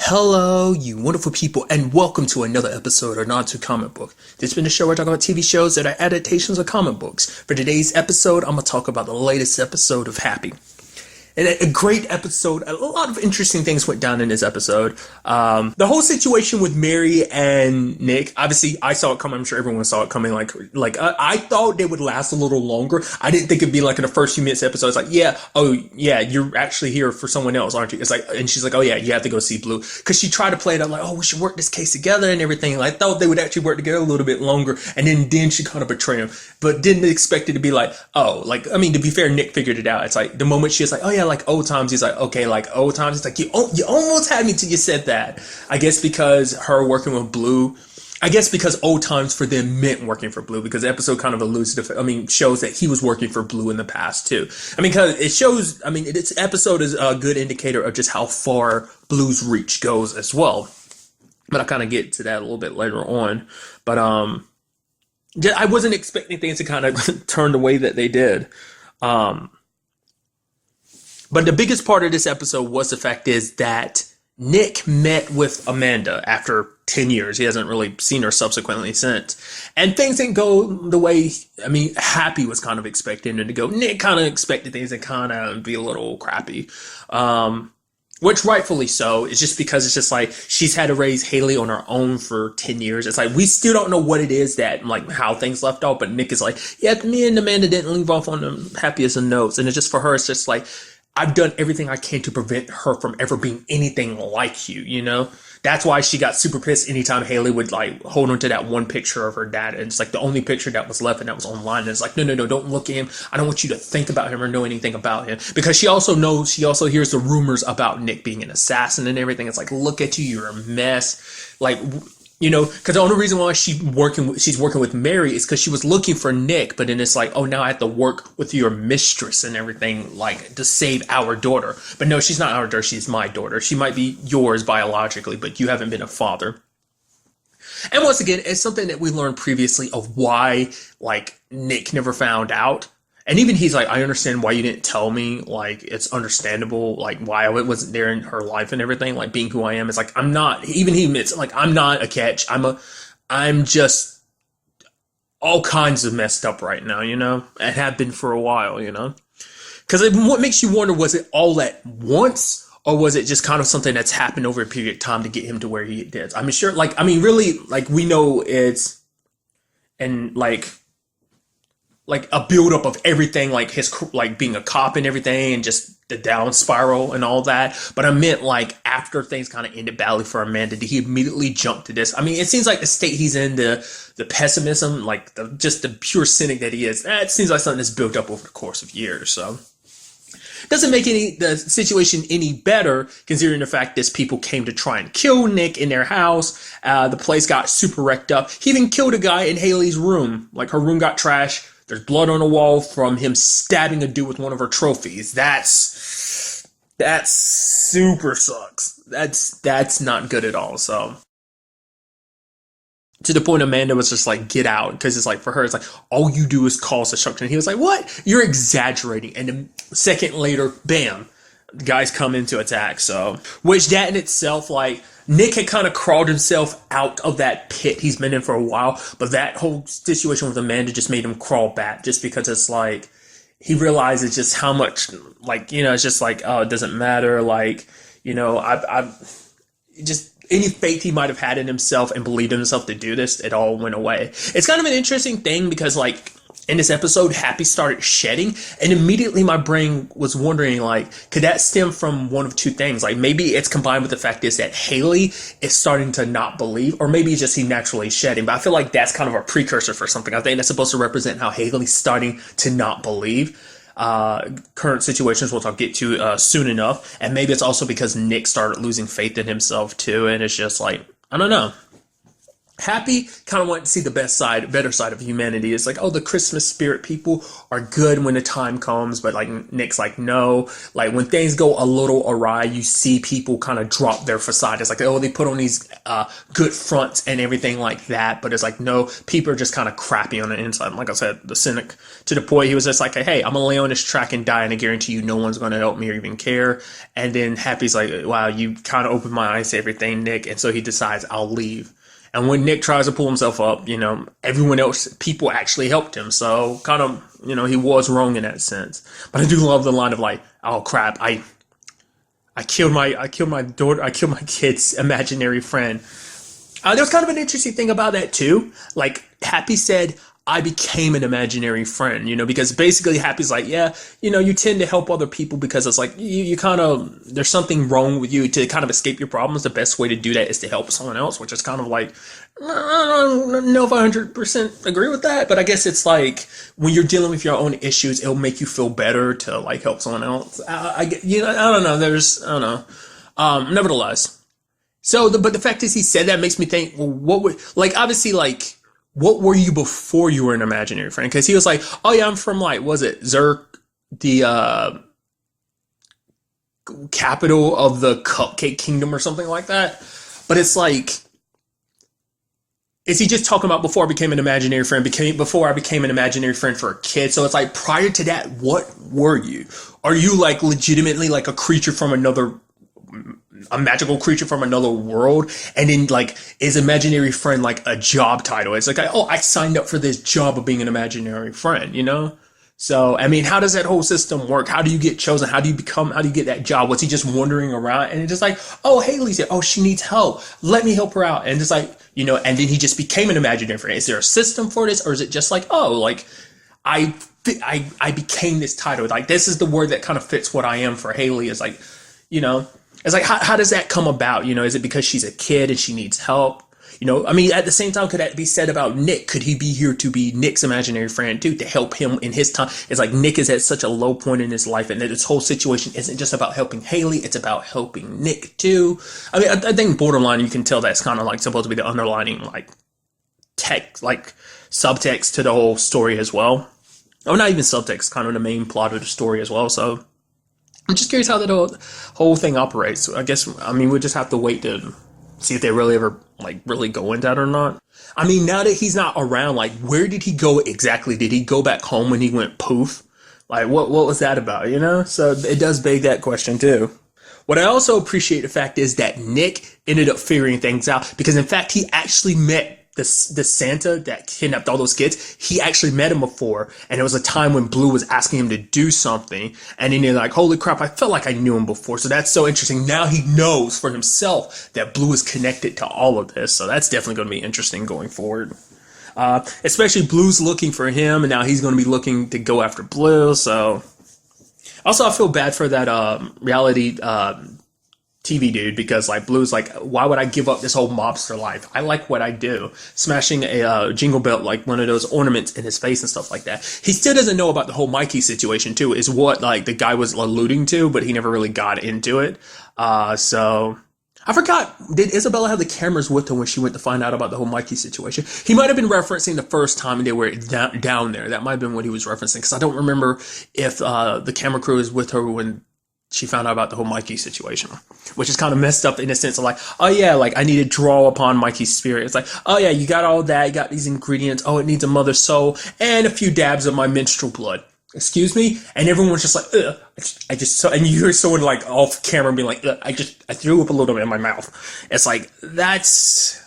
Hello, you wonderful people, and welcome to another episode of Not to Comic Book. This has been a show where I talk about TV shows that are adaptations of comic books. For today's episode, I'm going to talk about the latest episode of Happy. And a great episode. A lot of interesting things went down in this episode. The whole situation with Mary and Nick, obviously I saw it coming. I'm sure everyone saw it coming. I thought they would last a little longer. I didn't think it'd be like in the first few minutes of the episode. It's like, you're actually here for someone else, aren't you? It's like, and she's like, oh yeah, you have to go see Blue. Cause she tried to play it out like, oh, we should work this case together and everything. And I thought they would actually work together a little bit longer. And then she kind of betrayed him, but didn't expect it to be like, to be fair, Nick figured it out. It's like the moment she was like, oh yeah, like old times, he's like, okay, like old times. It's like, you almost had me till you said that. I guess because her working with Blue, I guess because old times for them meant working for Blue, because the episode kind of alludes to, shows that he was working for Blue in the past too. Because it shows, this episode is a good indicator of just how far Blue's reach goes as well. But I'll kind of get to that a little bit later on. But I wasn't expecting things to kind of turn the way that they did. But the biggest part of this episode was the fact is that Nick met with Amanda after 10 years. He hasn't really seen her subsequently since. And things didn't go the way, Happy was kind of expecting it to go. Nick kind of expected things to kind of be a little crappy. Which rightfully so. It's just because it's just like she's had to raise Haley on her own for 10 years. It's like we still don't know what it is that, like, how things left off. But Nick is like, yeah, me and Amanda didn't leave off on the happiest of notes. And it's just for her, it's just like, I've done everything I can to prevent her from ever being anything like you, you know? That's why she got super pissed anytime Haley would, like, hold on to that one picture of her dad. And it's like the only picture that was left and that was online. And it's like, no, don't look at him. I don't want you to think about him or know anything about him. Because she also hears the rumors about Nick being an assassin and everything. It's like, look at you, you're a mess. Like, because the only reason why she's working with Mary is because she was looking for Nick, but then it's like, oh, now I have to work with your mistress and everything, like, to save our daughter. But no, she's not our daughter, she's my daughter. She might be yours biologically, but you haven't been a father. And once again, it's something that we learned previously of why, like, Nick never found out. And even he's like, I understand why you didn't tell me. Like, it's understandable, like, why I wasn't there in her life and everything. Like, being who I am. It's like, I'm not, even he admits, like, I'm not a catch. I'm just all kinds of messed up right now, you know? And have been for a while, you know? Because what makes you wonder, was it all at once? Or was it just kind of something that's happened over a period of time to get him to where he is? Really, like, we know it's, and like a buildup of everything, like his, like being a cop and everything, and just the down spiral and all that. But I meant, like, after things kind of ended badly for Amanda, did he immediately jump to this? It seems like the state he's in, the pessimism, like just the pure cynic that he is, it seems like something that's built up over the course of years. So doesn't make the situation any better, considering the fact that people came to try and kill Nick in their house. The place got super wrecked up. He even killed a guy in Haley's room. Like, her room got trashed. There's blood on the wall from him stabbing a dude with one of her trophies. That super sucks. That's not good at all. So, to the point Amanda was just like, get out. Because it's like, for her, it's like, all you do is cause destruction. And he was like, what? You're exaggerating. And a second later, bam, the guys come in to attack. So, which that in itself, like, Nick had kind of crawled himself out of that pit he's been in for a while, but that whole situation with Amanda just made him crawl back, just because it's like, he realizes just how much, like, it's just like, oh, it doesn't matter, like, I've just, any faith he might have had in himself and believed in himself to do this, it all went away. It's kind of an interesting thing, because, like, in this episode, Happy started shedding, and immediately my brain was wondering, like, could that stem from one of two things? Like, maybe it's combined with the fact is that Haley is starting to not believe, or maybe it's just he naturally shedding. But I feel like that's kind of a precursor for something. I think that's supposed to represent how Haley's starting to not believe current situations, which I'll get to soon enough. And maybe it's also because Nick started losing faith in himself too, and it's just like, I don't know. Happy kind of wanted to see the better side of humanity. It's like, oh, the Christmas spirit people are good when the time comes, but like Nick's like, no. Like when things go a little awry, you see people kind of drop their facade. It's like, oh, they put on these good fronts and everything like that, but it's like, no, people are just kind of crappy on the inside. And like I said, the cynic to the point, he was just like, hey, I'm gonna lay on this track and die, and I guarantee you, no one's gonna help me or even care. And then Happy's like, wow, you kind of opened my eyes to everything, Nick, and so he decides I'll leave. And when Nick tries to pull himself up, everyone else, people actually helped him. So kind of, he was wrong in that sense. But I do love the line of like, oh crap, I killed my daughter, I killed my kid's imaginary friend. There's kind of an interesting thing about that too. Like Happy said, I became an imaginary friend, because basically Happy's like, yeah, you tend to help other people because it's like you kind of, there's something wrong with you. To kind of escape your problems, the best way to do that is to help someone else, which is kind of like, I don't know if I 100% agree with that, but I guess it's like when you're dealing with your own issues, it'll make you feel better to like help someone else. I don't know. I don't know. Nevertheless. But the fact is he said that makes me think, well, what would, like, obviously, like, what were you before you were an imaginary friend? Because he was like, oh yeah, I'm from like, was it Zerk, the capital of the Cupcake Kingdom or something like that? But it's like, is he just talking about before I became an imaginary friend, before I became an imaginary friend for a kid? So it's like, prior to that, what were you? Are you like legitimately like a creature from a magical creature from another world? And then like, is imaginary friend like a job title? It's like, oh, I signed up for this job of being an imaginary friend. So I mean, how does that whole system work? How do you get chosen? How do you get that job? Was he just wandering around and it's just like, oh, Haley's here, oh, she needs help, let me help her out? And just like, and then he just became an imaginary friend. Is there a system for this, or is it just like, oh, like I became this title, like this is the word that kind of fits what I am for Haley? Is like, it's like, how does that come about? Is it because she's a kid and she needs help? I mean, at the same time, could that be said about Nick? Could he be here to be Nick's imaginary friend too, to help him in his time? It's like Nick is at such a low point in his life, and that this whole situation isn't just about helping Haley, it's about helping Nick too. I mean, I think borderline, you can tell that's kind of like supposed to be the underlining like subtext to the whole story as well. Or not even subtext, kind of the main plot of the story as well. So I'm just curious how that whole thing operates. I guess, we'll just have to wait to see if they really ever, like, really go into that or not. I mean, now that he's not around, like, where did he go exactly? Did he go back home when he went poof? Like, what was that about, So it does beg that question, too. What I also appreciate the fact is that Nick ended up figuring things out, because, in fact, he actually met the Santa that kidnapped all those kids. He actually met him before, and it was a time when Blue was asking him to do something, and then you're like, holy crap, I felt like I knew him before. So that's so interesting. Now he knows for himself that Blue is connected to all of this, so that's definitely going to be interesting going forward. Especially Blue's looking for him, and now he's going to be looking to go after Blue. So also, I feel bad for that reality TV dude, because like Blue's like, why would I give up this whole mobster life? I like what I do. Smashing a jingle bell, like one of those ornaments in his face and stuff like that. He still doesn't know about the whole Mikey situation too, is what like the guy was alluding to, but he never really got into it. So I forgot, did Isabella have the cameras with her when she went to find out about the whole Mikey situation? He might have been referencing the first time they were down there. That might have been what he was referencing, because I don't remember if the camera crew is with her when she found out about the whole Mikey situation, which is kind of messed up in the sense of like, oh yeah, like I need to draw upon Mikey's spirit. It's like, oh yeah, you got all that, you got these ingredients. Oh, it needs a mother's soul and a few dabs of my menstrual blood. Excuse me? And everyone's just like, ugh. And you hear someone like off camera being like, ugh, I threw up a little bit in my mouth. It's like, that's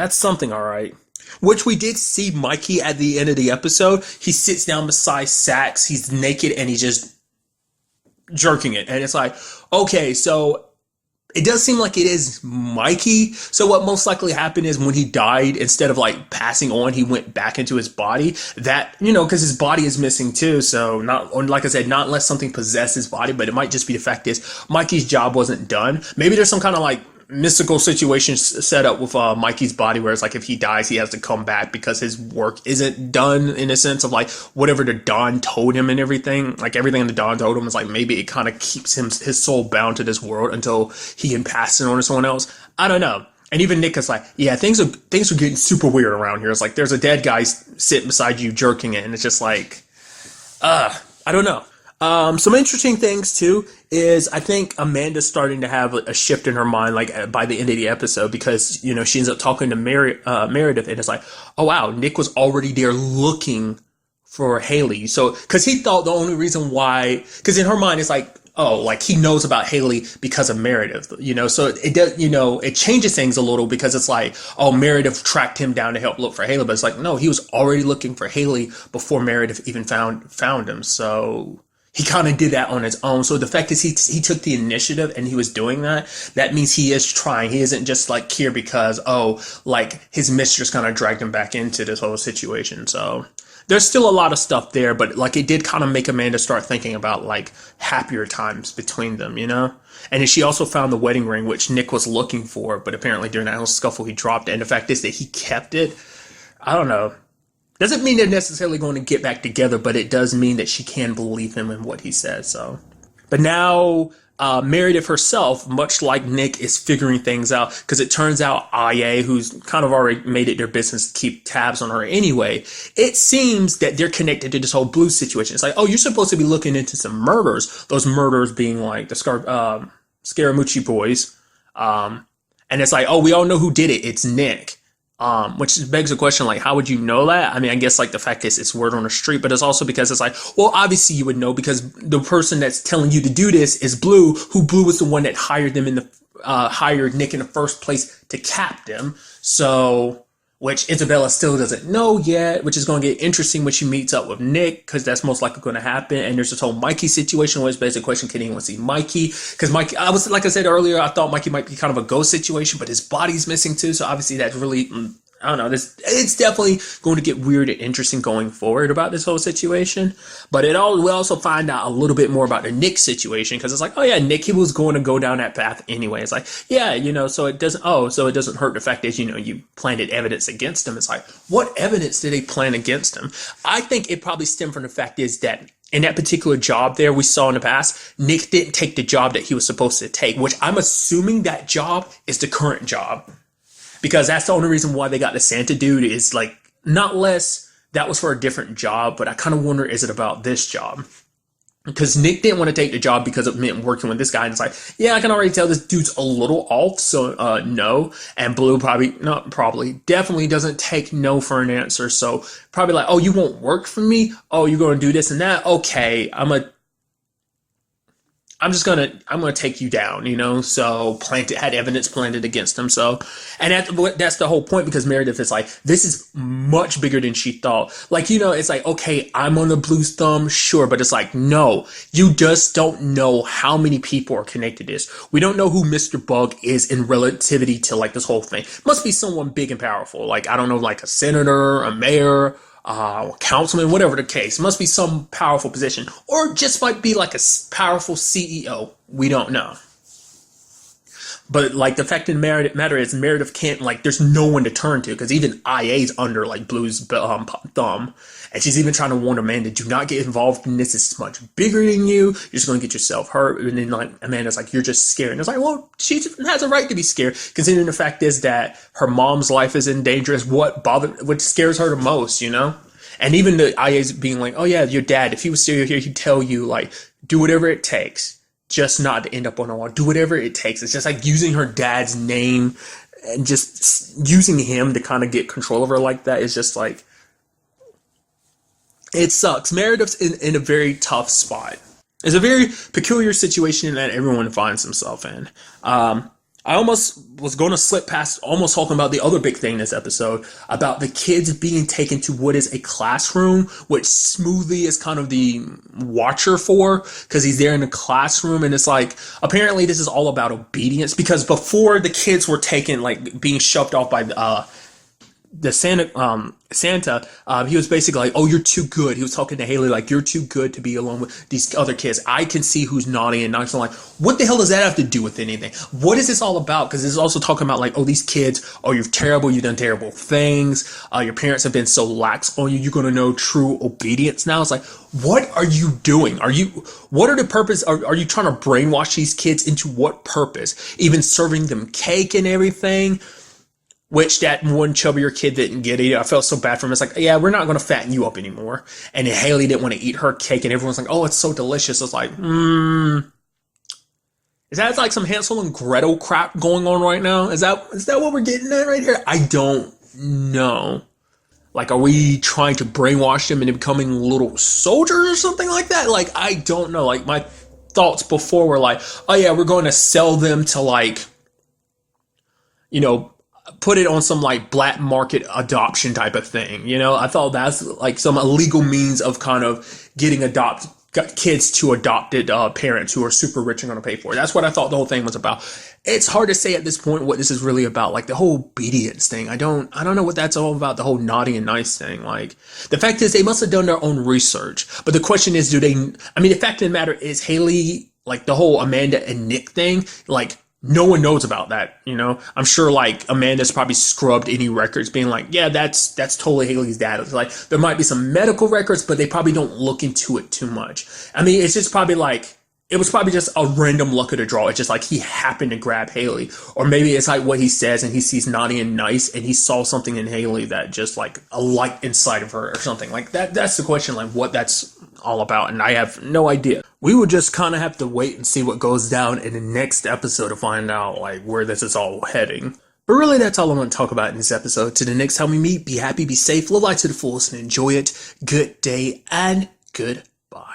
something, all right. Which we did see Mikey at the end of the episode. He sits down beside Sax. He's naked and he's just jerking it, and it's like, okay, so it does seem like it is Mikey. So what most likely happened is when he died, instead of like passing on, he went back into his body. That, because his body is missing too. So not, like I said, not unless something possessed his body, but it might just be the fact is Mikey's job wasn't done. Maybe there's some kind of like mystical situation set up with Mikey's body, where it's like if he dies, he has to come back because his work isn't done, in a sense of like whatever the Dawn told him and everything. Like everything the Dawn told him is like maybe it kind of keeps his soul bound to this world until he can pass it on to someone else. I don't know. And even Nick is like, yeah, things are getting super weird around here. It's like there's a dead guy sitting beside you jerking it, and it's just like, I don't know. Some interesting things too is I think Amanda's starting to have a shift in her mind, like by the end of the episode, because you know she ends up talking to Meredith, and it's like, oh wow, Nick was already there looking for Haley. So because he thought the only reason why, because in her mind it's like, oh, like he knows about Haley because of Meredith, you know. So it does, you know, it changes things a little because it's like, oh, Meredith tracked him down to help look for Haley, but it's like, no, he was already looking for Haley before Meredith even found him. So he kind of did that on his own. So the fact is he took the initiative and he was doing that. That means he is trying. He isn't just like here because, oh, like his mistress kind of dragged him back into this whole situation. So there's still a lot of stuff there, but like it did kind of make Amanda start thinking about like happier times between them, you know? And then she also found the wedding ring, which Nick was looking for, but apparently during that whole scuffle he dropped it. And the fact is that he kept it. I don't know. Doesn't mean they're necessarily going to get back together, but it does mean that she can believe him in what he says. So, but now Meredith herself, much like Nick, is figuring things out because it turns out IA, who's kind of already made it their business to keep tabs on her anyway, it seems that they're connected to this whole Blue situation. It's like, oh, you're supposed to be looking into some murders. Those murders being like the Scaramucci boys, and it's like, oh, we all know who did it. It's Nick. Which begs the question, like, how would you know that? I mean, I guess, like, the fact is it's word on the street, but it's also because it's like, well, obviously you would know because the person that's telling you to do this is Blue, who Blue was the one that hired Nick in the first place to cap them. So, which Isabella still doesn't know yet, which is going to get interesting when she meets up with Nick, because that's most likely going to happen. And there's this whole Mikey situation where it's basically a question, can anyone see Mikey? Because Mikey, like I said earlier, I thought Mikey might be kind of a ghost situation, but his body's missing too. So obviously that's really, I don't know, it's definitely going to get weird and interesting going forward about this whole situation. But we'll also find out a little bit more about the Nick situation, because it's like, oh yeah, Nick, he was going to go down that path anyway. It's like, yeah, you know, so it doesn't hurt the fact that, you know, you planted evidence against him. It's like, what evidence did they plant against him? I think it probably stemmed from the fact is that in that particular job there we saw in the past, Nick didn't take the job that he was supposed to take, which I'm assuming that job is the current job. Because that's the only reason why they got the Santa dude is like, not less, that was for a different job, but I kind of wonder, is it about this job? Because Nick didn't want to take the job because it meant working with this guy. And it's like, yeah, I can already tell this dude's a little off, so no. And Blue definitely doesn't take no for an answer. So probably like, oh, you won't work for me? Oh, you're going to do this and that? Okay, I'm gonna take you down, you know. So had evidence planted against him. So, and that's the whole point, because Meredith is like, this is much bigger than she thought. Like, you know, it's like, okay, I'm on the Blue's thumb, sure, but it's like, no, you just don't know how many people are connected to this. We don't know who Mr. Bug is in relativity to like this whole thing. Must be someone big and powerful. Like, I don't know, like a senator, a mayor, councilman, whatever the case. Must be some powerful position, or just might be like a powerful CEO. We don't know. But like the fact of the matter is Meredith can't, like, there's no one to turn to, because even IA's under like Blue's thumb, and she's even trying to warn Amanda, do not get involved in this. It's much bigger than you. You're just going to get yourself hurt. And then like Amanda's like, you're just scared. And it's like, well, she has a right to be scared, considering the fact is that her mom's life is in danger. Is what scares her the most, you know. And even the IA's being like, oh yeah, your dad, if he was still here, he'd tell you like, do whatever it takes, just not to end up on a wall. Do whatever it takes. It's just like using her dad's name and just using him to kind of get control of her like that is just like, it sucks. Meredith's in a very tough spot. It's a very peculiar situation that everyone finds himself in. I almost was going to slip past almost talking about the other big thing this episode, about the kids being taken to what is a classroom, which Smoothie is kind of the watcher for, because he's there in the classroom. And it's like, apparently this is all about obedience, because before the kids were taken, like being shoved off by the Santa, he was basically like, oh, you're too good. He was talking to Haley like, you're too good to be alone with these other kids. I can see who's naughty and nice. I'm like, what the hell does that have to do with anything? What is this all about? Because this is also talking about like, oh, these kids, oh, you're terrible. You've done terrible things. Your parents have been so lax on you. You're going to know true obedience now. It's like, what are you doing? What are the purpose? Are you trying to brainwash these kids into what purpose? Even serving them cake and everything? which that one chubbier kid didn't get it. I felt so bad for him. It's like, yeah, we're not going to fatten you up anymore. And then Haley didn't want to eat her cake, and everyone's like, oh, it's so delicious. It's like, is that like some Hansel and Gretel crap going on right now? Is that what we're getting at right here? I don't know. Like, are we trying to brainwash them into becoming little soldiers or something like that? Like, I don't know. Like, my thoughts before were like, oh yeah, we're going to sell them to like, you know, put it on some like black market adoption type of thing. You know, I thought that's like some illegal means of kind of getting kids to adopted parents who are super rich and going to pay for it. That's what I thought the whole thing was about. It's hard to say at this point what this is really about. Like the whole obedience thing. I don't know what that's all about. The whole naughty and nice thing. Like the fact is they must have done their own research. But the question is, the fact of the matter is Haley, like the whole Amanda and Nick thing, like no one knows about that, you know? I'm sure like Amanda's probably scrubbed any records being like, yeah, that's totally Haley's dad. It's like there might be some medical records, but they probably don't look into it too much. I mean, it's just probably like, it was probably just a random luck of the draw. It's just like he happened to grab Haley. Or maybe it's like what he says and he sees naughty and nice and he saw something in Haley that just like a light inside of her or something. Like that's the question, like what that's all about. And I have no idea. We would just kind of have to wait and see what goes down in the next episode to find out like where this is all heading. But really, that's all I want to talk about in this episode. To the next time we meet, be happy, be safe, live life to the fullest, and enjoy it. Good day and goodbye.